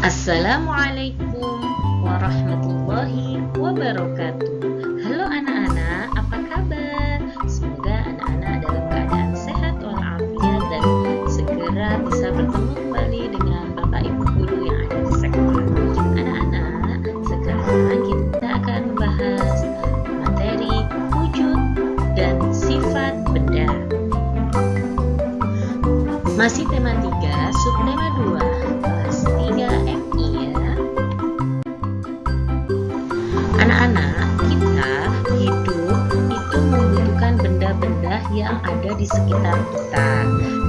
Assalamualaikum warahmatullahi wabarakatuh. Halo anak-anak, apa kabar? Semoga anak-anak dalam keadaan sehat walafiat dan segera bisa bertemu kembali dengan Bapak Ibu guru yang ada di sekolah. Anak-anak, sekarang kita akan membahas materi wujud dan sifat benda. Masih tema 3, subtema 2, kelas 3 MI ya. Anak-anak, kita hidup itu membutuhkan benda-benda yang ada di sekitar kita.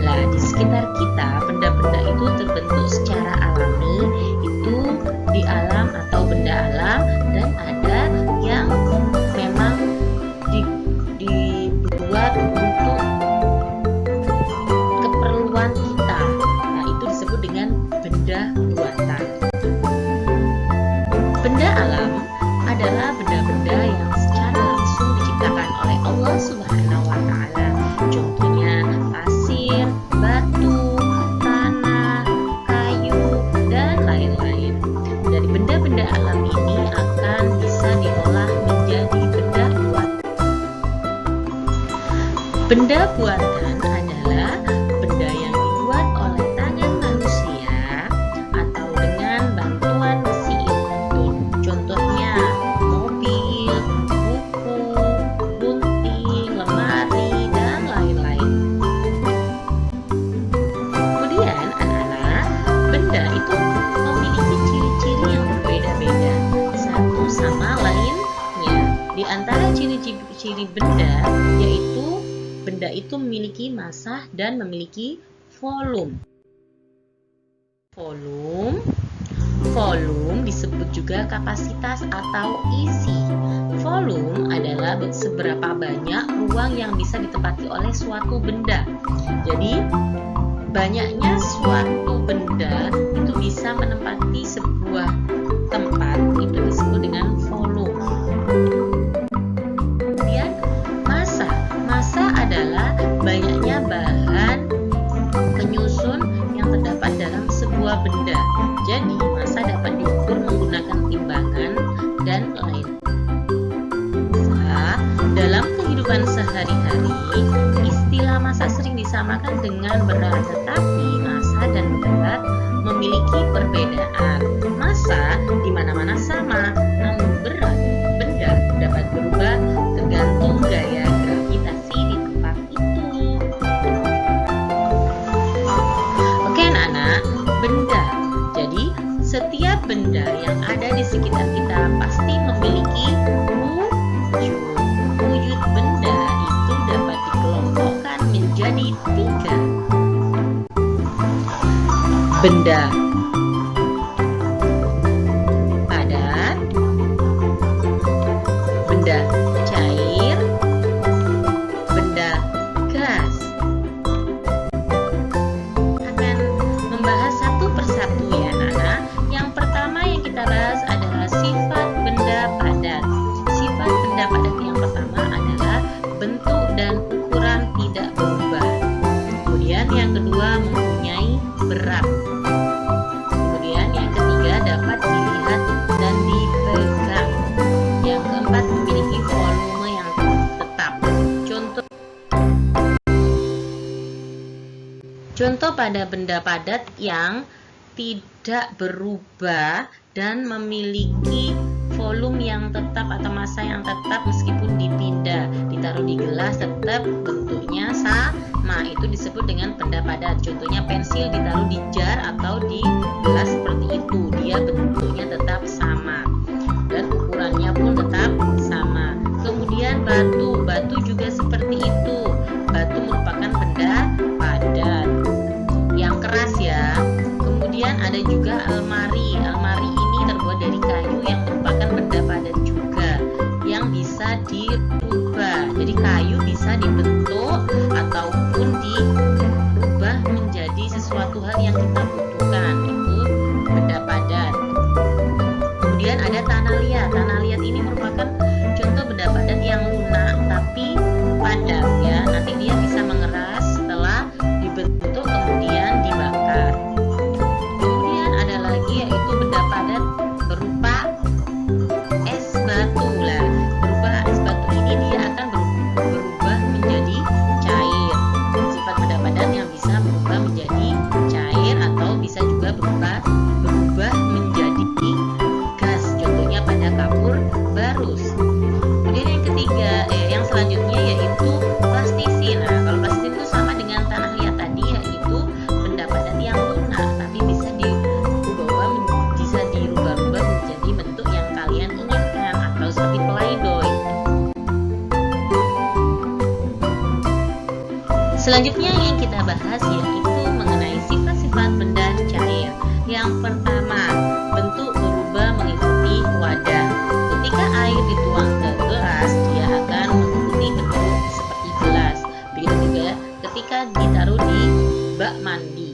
Nah, di sekitar kita, benda-benda itu terbentuk secara alami, itu di alam atau benda alam, dan ada yang memang dibuat untuk keperluan kita. Nah, itu disebut dengan benda buatan. Benda alam adalah benda-benda yang secara langsung diciptakan oleh Allah Subhanahu wa Ta'ala. Contohnya pasir, batu, tanah, kayu, dan lain-lain. Dari benda-benda alam ini akan bisa diolah menjadi benda buatan. Benda buatan adalah benda yang dibuat oleh tangan manusia atau dengan bantuan mesin. Contohnya mobil, buku, gunting, lemari, dan lain-lain. Kemudian anak-anak, benda itu memiliki ciri-ciri yang berbeda-beda satu sama lainnya. Di antara ciri-ciri benda yaitu benda itu memiliki massa dan memiliki volume. Volume disebut juga kapasitas atau isi. Volume adalah seberapa banyak ruang yang bisa ditempati oleh suatu benda. Jadi, banyaknya suatu benda itu bisa menempati sebuah tempat, itu disebut dengan volume. Kemudian, massa. Massa adalah banyaknya bahan penyusun yang terdapat dalam sebuah benda. Jadi, massa dapat diukur menggunakan timbangan dan lain. Dalam kehidupan sehari-hari, istilah massa sering disamakan dengan berat, tetapi massa dan berat memiliki perbedaan. Massa di mana-mana sama, namun berat benda dapat berubah tergantung gaya gravitasi di tempat itu. Oke anak-anak, benda. Jadi, setiap benda yang ada di sekitar kita pasti memiliki wujud. Wujud benda itu dapat dikelompokkan menjadi 3. Benda padat, benda cair, benda gas. Akan membahas satu persatu ya anak. Yang pertama yang kita bahas adalah sifat benda padat. Sifat benda padat yang pertama adalah bentuk dan ukuran tidak berubah. Kemudian yang kedua mempunyai berat. Kemudian yang ketiga dapat dilihat dan dipegang. Yang keempat memiliki volume yang tetap. Contoh pada benda padat yang tidak berubah dan memiliki volume yang tetap atau massa yang tetap meskipun dipindah, ditaruh di gelas tetap bentuknya sama, itu disebut dengan benda padat. Contohnya pensil ditaruh di jar atau di gelas seperti itu, dia bentuknya tetap sama dan ukurannya pun tetap sama. Kemudian batu juga seperti itu. Batu merupakan benda padat yang keras ya. Kemudian ada juga almari. Almari ini terbuat dari kayu yang merupakan benda padat juga yang bisa dirubah. Jadi kayu bisa dibentuk ataupun dirubah menjadi sesuatu hal yang kita butuhkan. Itu benda padat. Kemudian ada tanah liat. Tanah liat ini merupakan contoh benda padat yang lunak tapi padat ya. Nanti dia bisa mengeras setelah dibentuk kemudian dibakar. Kemudian ada lagi yaitu itu plastisi. Nah, kalau plastisi itu sama dengan tanah liat tadi, yaitu benda padat yang lunak tapi bisa dirubah-rubah menjadi bentuk yang kalian inginkan, atau seperti Play-Doh. Selanjutnya yang kita bahas yaitu mengenai sifat-sifat benda cair. Yang pertama, bentuk berubah mengikuti wadah. Ketika air dituang ke gelas, dia akan mengikuti bentuk seperti gelas. Begitu juga ketika ditaruh di bak mandi,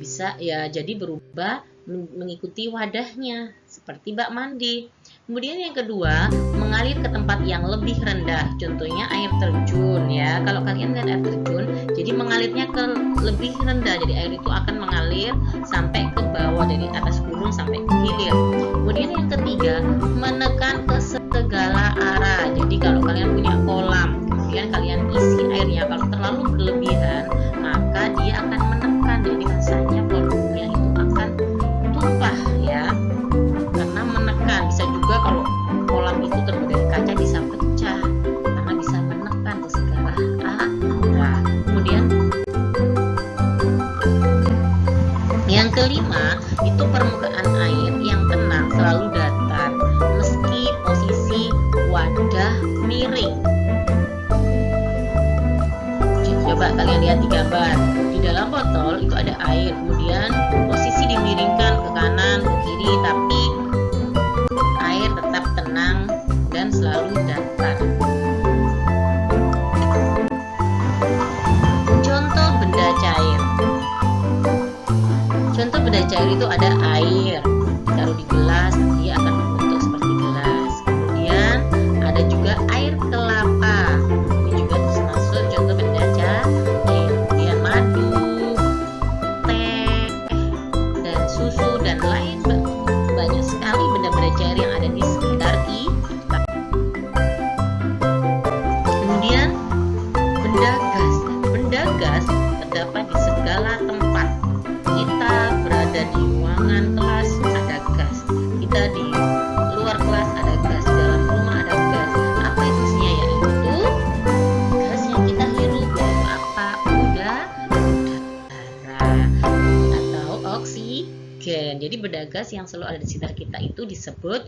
bisa ya jadi berubah mengikuti wadahnya seperti bak mandi. Kemudian yang kedua, mengalir ke tempat yang lebih rendah. Contohnya air terjun ya. Kalau kalian lihat air terjun, jadi mengalirnya ke lebih rendah. Jadi air itu akan mengalir sampai ke bawah, dari atas gunung sampai ke hilir. Kemudian yang ketiga, menekan ke segala arah. Jadi kalau kalian punya kolam, kemudian kalian isi airnya, kalau terlalu berlebihan, maka dia akan menekan. Jadi rasanya volumenya itu akan tumpah ya, karena menekan. Bisa juga kalau kolam itu terbuat dari kaca bisa pecah karena bisa menekan ke segala arah. Kemudian yang kelima, itu permukaan air yang tenang, selalu datar meski posisi wadah miring. Coba kalian lihat di gambar, di dalam botol itu ada air, kemudian posisi dimiringkan ke kanan ke kiri, tapi air tetap tenang dan selalu datar. Contoh benda cair. Contoh benda cair itu ada air, ditaruh di gelas, dia akan membentuk seperti gelas. Kemudian ada juga air kelapa, ini juga termasuk contoh benda cair. Kemudian madu, teh, dan susu, dan lain banyak sekali benda-benda cair yang ada di sekitar kita. Kemudian benda gas. Benda gas terdapat di segala tempat. Kita berada di ruangan kelas, ada gas. Kita di luar kelas, ada gas. Di dalam rumah, ada gas. Apa itu isinya? Yaitu gas yang kita hirup, yaitu apa? Udara atau oksigen. Jadi benda gas yang selalu ada di sekitar kita itu disebut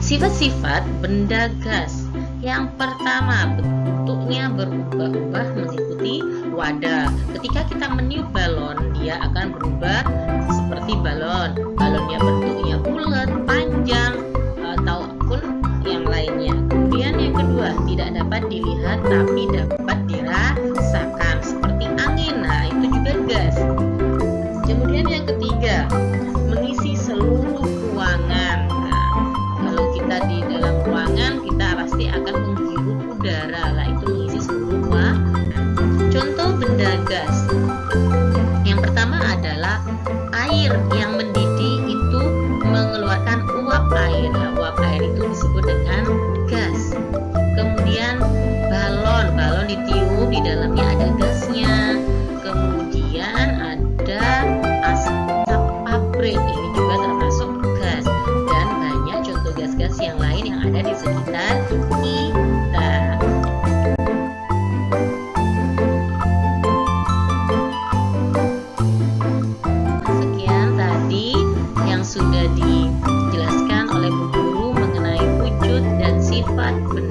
sifat-sifat benda gas. Yang pertama, bentuknya berubah-ubah mengikuti wadah. Ketika kita meniup balon, dia akan berubah seperti balon. Balonnya bentuknya bulat, panjang, ataupun yang lainnya. Kemudian yang kedua, tidak dapat dilihat tapi dapat dirasakan seperti angin. Nah, itu juga gas. Kemudian yang ketiga, mengisi seluruh ruangan. Nah, kalau kita di dalam ruangan, kita pasti akan menghirup udara. Lah, itu mengisi seluruh ruangan. Contoh benda gas. Yang pertama adalah air yang mendidih itu mengeluarkan uap air. Nah, uap air itu disebut dengan gas. Kemudian balon ditiup, di dalamnya ada gasnya. Kemudian ada asap pabrik, ini juga termasuk gas. Dan banyak contoh gas-gas yang lain yang ada di sekitar kita. Sekian tadi yang sudah dijelaskan oleh Bu Guru mengenai wujud dan sifat benda